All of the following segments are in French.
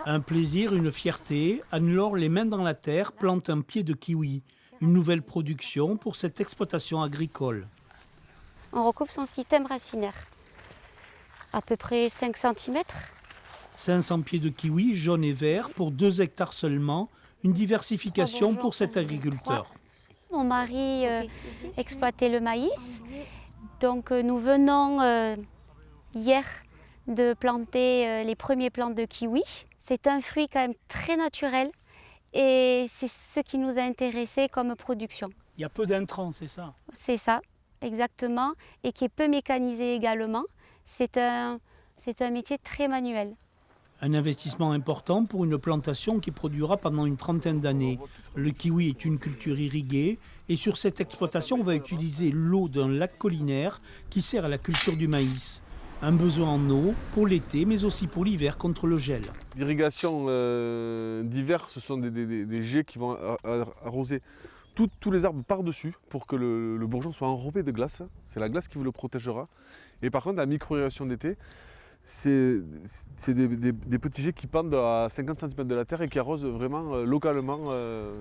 Un plaisir, une fierté. Anne-Laure, les mains dans la terre, plante un pied de kiwi. Une nouvelle production pour cette exploitation agricole. On recouvre son système racinaire, à peu près 5 centimètres. 500 pieds de kiwi, jaune et vert, pour 2 hectares seulement. Une diversification pour cet agriculteur. Mon mari exploitait le maïs. Donc nous venons hier de planter les premiers plants de kiwi. C'est un fruit quand même très naturel et c'est ce qui nous a intéressés comme production. Il y a peu d'intrants, c'est ça? C'est ça, exactement, et qui est peu mécanisé également. C'est un métier très manuel. Un investissement important pour une plantation qui produira pendant une trentaine d'années. Le kiwi est une culture irriguée et sur cette exploitation, on va utiliser l'eau d'un lac collinaire qui sert à la culture du maïs. Un besoin en eau pour l'été, mais aussi pour l'hiver contre le gel. L'irrigation d'hiver, ce sont des jets qui vont arroser tous les arbres par-dessus pour que le bourgeon soit enrobé de glace. C'est la glace qui vous le protégera. Et par contre, la micro-irrigation d'été, c'est des petits jets qui pendent à 50 cm de la terre et qui arrosent vraiment localement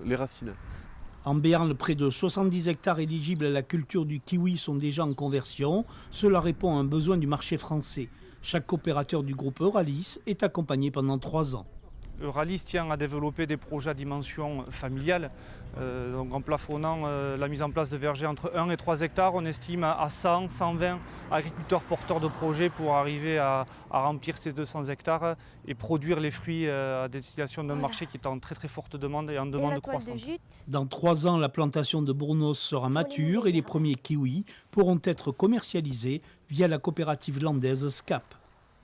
les racines. En Béarn, près de 70 hectares éligibles à la culture du kiwi sont déjà en conversion. Cela répond à un besoin du marché français. Chaque coopérateur du groupe Euralis est accompagné pendant 3 ans. Euralis tient à développer des projets à dimension familiale. Donc en plafonnant la mise en place de vergers entre 1 et 3 hectares, on estime à 100, 120 agriculteurs porteurs de projets pour arriver à remplir ces 200 hectares et produire les fruits à destination d'un marché qui est en très très forte demande et en demande croissante. Dans 3 ans, la plantation de Bournos sera mature et les premiers kiwis pourront être commercialisés via la coopérative landaise SCAP.